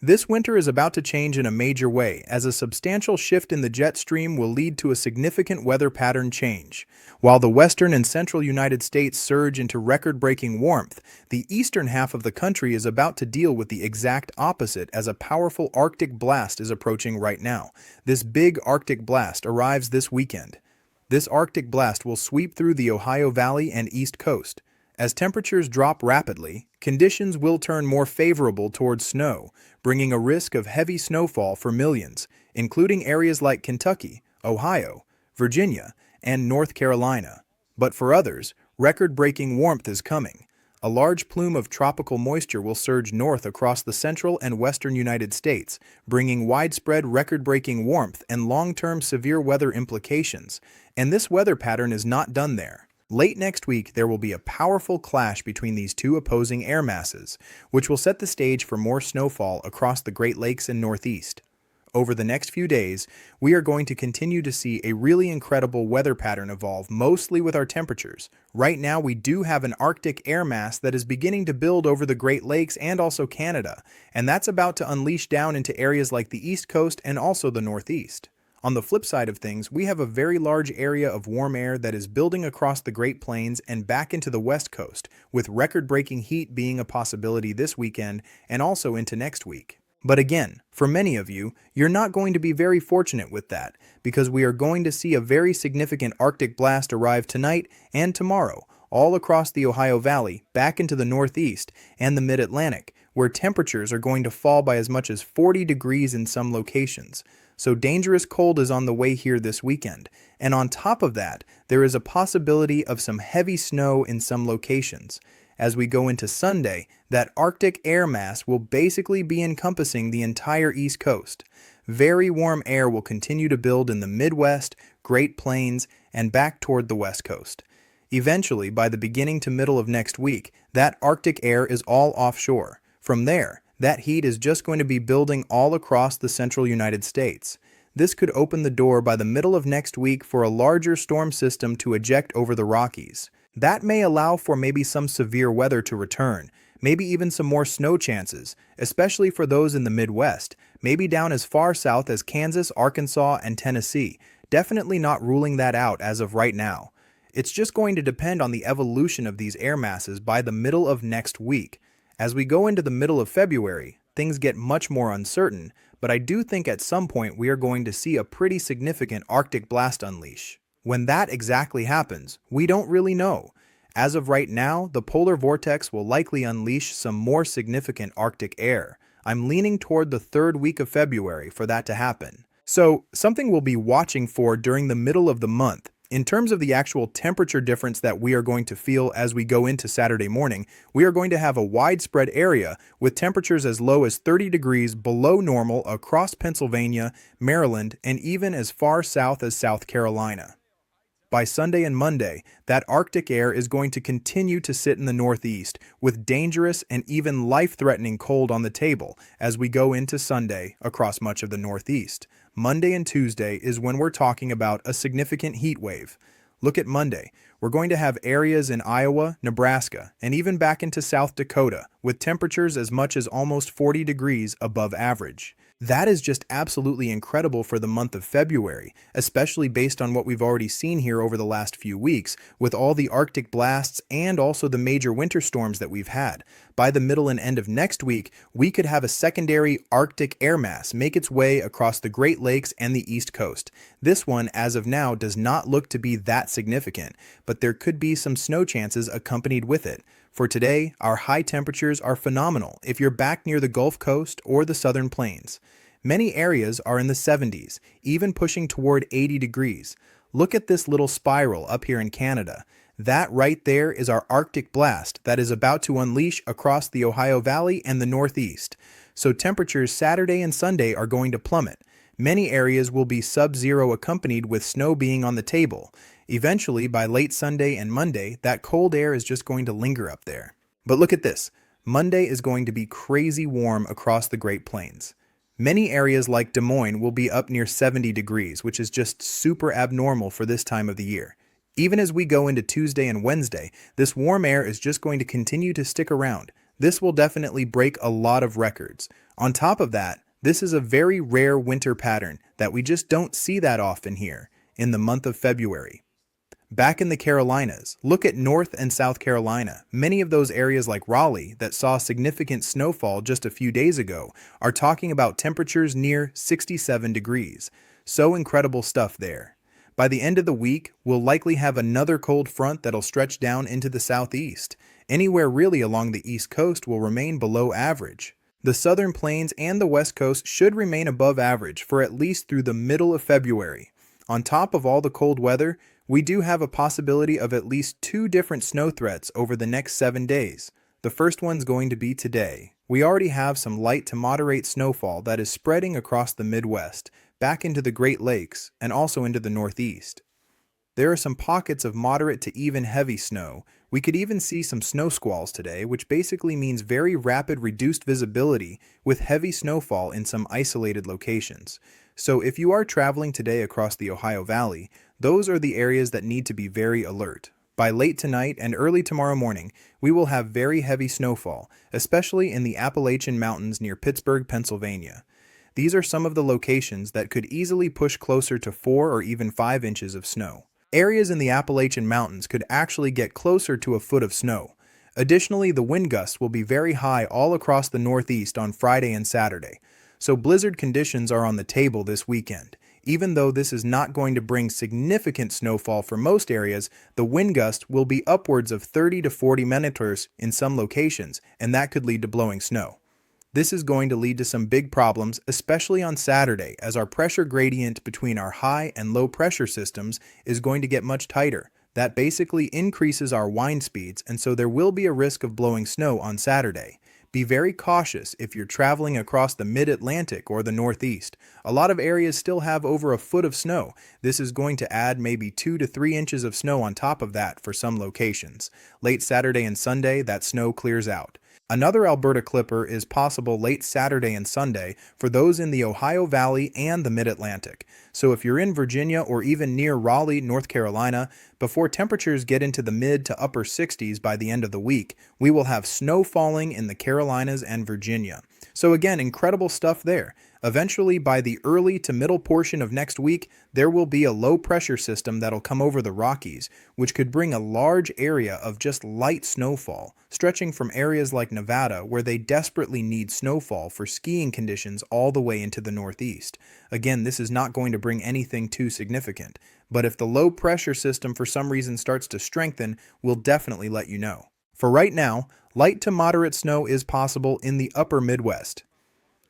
This winter is about to change in a major way, as a substantial shift in the jet stream will lead to a significant weather pattern change. While the western and central United States surge into record-breaking warmth, the eastern half of the country is about to deal with the exact opposite as a powerful Arctic blast is approaching right now. This big Arctic blast arrives this weekend. This Arctic blast will sweep through the Ohio Valley and East Coast. As temperatures drop rapidly, conditions will turn more favorable towards snow, bringing a risk of heavy snowfall for millions, including areas like Kentucky, Ohio, Virginia, and North Carolina. But for others, record-breaking warmth is coming. A large plume of tropical moisture will surge north across the central and western United States, bringing widespread record-breaking warmth and long-term severe weather implications. And this weather pattern is not done there. Late next week, there will be a powerful clash between these two opposing air masses, which will set the stage for more snowfall across the Great Lakes and Northeast. Over the next few days, we are going to continue to see a really incredible weather pattern evolve, mostly with our temperatures. Right now, we do have an Arctic air mass that is beginning to build over the Great Lakes and also Canada, and that's about to unleash down into areas like the East Coast and also the Northeast. On the flip side of things, we have a very large area of warm air that is building across the Great Plains and back into the West Coast, with record-breaking heat being a possibility this weekend and also into next week. But again, for many of you, you're not going to be very fortunate with that, because we are going to see a very significant Arctic blast arrive tonight and tomorrow, all across the Ohio Valley, back into the Northeast and the Mid-Atlantic, where temperatures are going to fall by as much as 40 degrees in some locations. So dangerous cold is on the way here this weekend, and on top of that, there is a possibility of some heavy snow in some locations. As we go into Sunday, that Arctic air mass will basically be encompassing the entire East Coast. Very warm air will continue to build in the Midwest, Great Plains, and back toward the West Coast. Eventually, by the beginning to middle of next week, that Arctic air is all offshore. From there, that heat is just going to be building all across the central United States. This could open the door by the middle of next week for a larger storm system to eject over the Rockies. That may allow for maybe some severe weather to return, maybe even some more snow chances, especially for those in the Midwest, maybe down as far south as Kansas, Arkansas, and Tennessee. Definitely not ruling that out as of right now. It's just going to depend on the evolution of these air masses by the middle of next week. As we go into the middle of February, things get much more uncertain, but I do think at some point we are going to see a pretty significant Arctic blast unleash. When that exactly happens, we don't really know. As of right now, the polar vortex will likely unleash some more significant Arctic air. I'm leaning toward the third week of February for that to happen. So, something we'll be watching for during the middle of the month. In terms of the actual temperature difference that we are going to feel as we go into Saturday morning, we are going to have a widespread area with temperatures as low as 30 degrees below normal across Pennsylvania, Maryland, and even as far south as South Carolina. By Sunday and Monday, that Arctic air is going to continue to sit in the Northeast, with dangerous and even life-threatening cold on the table as we go into Sunday across much of the Northeast. Monday and Tuesday is when we're talking about a significant heat wave. Look at Monday. We're going to have areas in Iowa, Nebraska, and even back into South Dakota, with temperatures as much as almost 40 degrees above average. That is just absolutely incredible for the month of February, especially based on what we've already seen here over the last few weeks, with all the Arctic blasts and also the major winter storms that we've had. By the middle and end of next week, we could have a secondary Arctic air mass make its way across the Great Lakes and the East Coast. This one, as of now, does not look to be that significant, but there could be some snow chances accompanied with it. For today, our high temperatures are phenomenal if you're back near the Gulf Coast or the Southern Plains. Many areas are in the 70s, even pushing toward 80 degrees. Look at this little spiral up here in Canada. That right there is our Arctic blast that is about to unleash across the Ohio Valley and the Northeast. So temperatures Saturday and Sunday are going to plummet. Many areas will be sub-zero accompanied with snow being on the table. Eventually, by late Sunday and Monday, that cold air is just going to linger up there. But look at this. Monday is going to be crazy warm across the Great Plains. Many areas like Des Moines will be up near 70 degrees, which is just super abnormal for this time of the year. Even as we go into Tuesday and Wednesday, this warm air is just going to continue to stick around. This will definitely break a lot of records. On top of that, this is a very rare winter pattern that we just don't see that often here in the month of February. Back in the Carolinas, look at North and South Carolina. Many of those areas like Raleigh that saw significant snowfall just a few days ago are talking about temperatures near 67 degrees. So incredible stuff there. By the end of the week, we'll likely have another cold front that'll stretch down into the southeast. Anywhere really along the east coast will remain below average. The southern plains and the west coast should remain above average for at least through the middle of February. On top of all the cold weather, we do have a possibility of at least 2 different snow threats over the next 7 days. The first one's going to be today. We already have some light to moderate snowfall that is spreading across the Midwest, back into the Great Lakes, and also into the Northeast. There are some pockets of moderate to even heavy snow. We could even see some snow squalls today, which basically means very rapid reduced visibility with heavy snowfall in some isolated locations. So if you are traveling today across the Ohio Valley, those are the areas that need to be very alert. By late tonight and early tomorrow morning, we will have very heavy snowfall, especially in the Appalachian Mountains near Pittsburgh, Pennsylvania. These are some of the locations that could easily push closer to 4 or even 5 inches of snow. Areas in the Appalachian Mountains could actually get closer to a foot of snow. Additionally, the wind gusts will be very high all across the Northeast on Friday and Saturday. So blizzard conditions are on the table this weekend. Even though this is not going to bring significant snowfall for most areas, the wind gust will be upwards of 30 to 40 millimeters in some locations, and that could lead to blowing snow. This is going to lead to some big problems, especially on Saturday, as our pressure gradient between our high and low pressure systems is going to get much tighter. That basically increases our wind speeds, and so there will be a risk of blowing snow on Saturday. Be very cautious if you're traveling across the mid-Atlantic or the Northeast. A lot of areas still have over a foot of snow. This is going to add maybe 2 to 3 inches of snow on top of that for some locations. Late Saturday and Sunday, that snow clears out. Another Alberta clipper is possible late Saturday and Sunday for those in the Ohio Valley and the Mid-Atlantic. So if you're in Virginia or even near Raleigh, North Carolina, before temperatures get into the mid to upper 60s by the end of the week, we will have snow falling in the Carolinas and Virginia. So again, incredible stuff there. Eventually, by the early to middle portion of next week, there will be a low pressure system that'll come over the Rockies, which could bring a large area of just light snowfall, stretching from areas like Nevada, where they desperately need snowfall for skiing conditions, all the way into the Northeast. Again, this is not going to bring anything too significant, but if the low pressure system for some reason starts to strengthen, we'll definitely let you know. For right now, light to moderate snow is possible in the upper Midwest.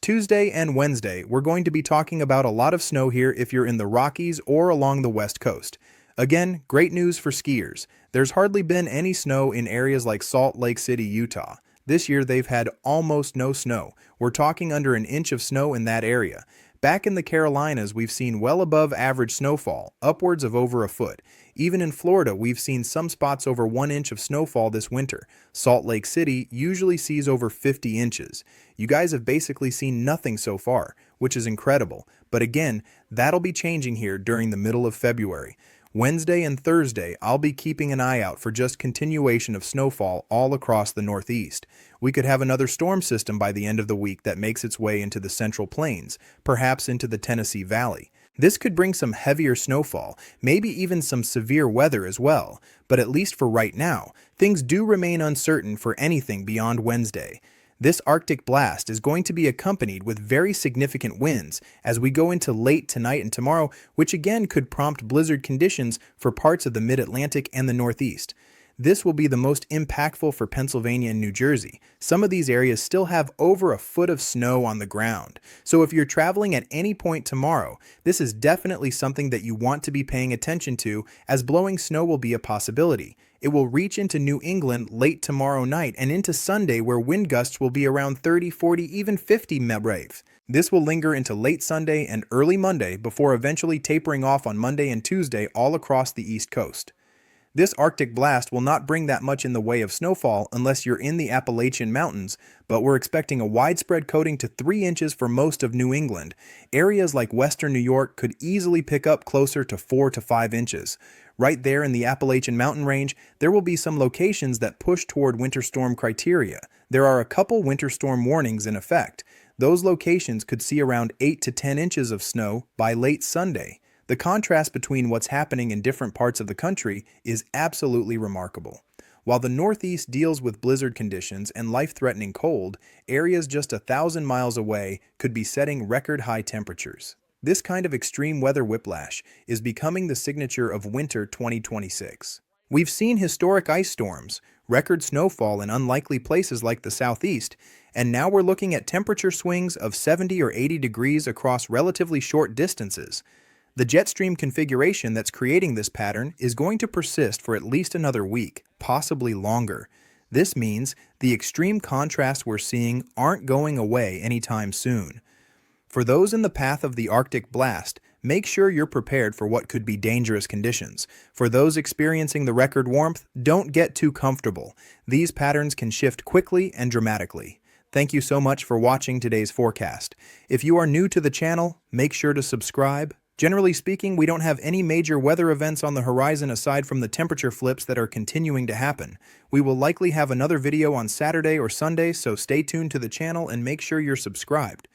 Tuesday and Wednesday, we're going to be talking about a lot of snow here if you're in the Rockies or along the West Coast. Again, great news for skiers. There's hardly been any snow in areas like Salt Lake City, Utah. This year they've had almost no snow. We're talking under an inch of snow in that area. Back in the Carolinas, we've seen well above average snowfall, upwards of over a foot. Even in Florida, we've seen some spots over 1 inch of snowfall this winter. Salt Lake City usually sees over 50 inches. You guys have basically seen nothing so far, which is incredible. But again, that'll be changing here during the middle of February. Wednesday and Thursday, I'll be keeping an eye out for just continuation of snowfall all across the Northeast. We could have another storm system by the end of the week that makes its way into the Central Plains, perhaps into the Tennessee Valley. This could bring some heavier snowfall, maybe even some severe weather as well, but at least for right now, things do remain uncertain for anything beyond Wednesday. This Arctic blast is going to be accompanied with very significant winds as we go into late tonight and tomorrow, which again could prompt blizzard conditions for parts of the Mid-Atlantic and the Northeast. This will be the most impactful for Pennsylvania and New Jersey. Some of these areas still have over a foot of snow on the ground. So if you're traveling at any point tomorrow, this is definitely something that you want to be paying attention to, as blowing snow will be a possibility. It will reach into New England late tomorrow night and into Sunday, where wind gusts will be around 30, 40, even 50 mph. This will linger into late Sunday and early Monday before eventually tapering off on Monday and Tuesday all across the East Coast. This Arctic blast will not bring that much in the way of snowfall unless you're in the Appalachian Mountains, but we're expecting a widespread coating to 3 inches for most of New England. Areas like western New York could easily pick up closer to 4 to 5 inches. Right there in the Appalachian Mountain Range, there will be some locations that push toward winter storm criteria. There are a couple winter storm warnings in effect. Those locations could see around 8 to 10 inches of snow by late Sunday. The contrast between what's happening in different parts of the country is absolutely remarkable. While the Northeast deals with blizzard conditions and life-threatening cold, areas just 1,000 miles away could be setting record-high temperatures. This kind of extreme weather whiplash is becoming the signature of winter 2026. We've seen historic ice storms, record snowfall in unlikely places like the Southeast, and now we're looking at temperature swings of 70 or 80 degrees across relatively short distances. The jet stream configuration that's creating this pattern is going to persist for at least another week, possibly longer. This means the extreme contrasts we're seeing aren't going away anytime soon. For those in the path of the Arctic blast, make sure you're prepared for what could be dangerous conditions. For those experiencing the record warmth, don't get too comfortable. These patterns can shift quickly and dramatically. Thank you so much for watching today's forecast. If you are new to the channel, make sure to subscribe. Generally speaking, we don't have any major weather events on the horizon aside from the temperature flips that are continuing to happen. We will likely have another video on Saturday or Sunday, so stay tuned to the channel and make sure you're subscribed.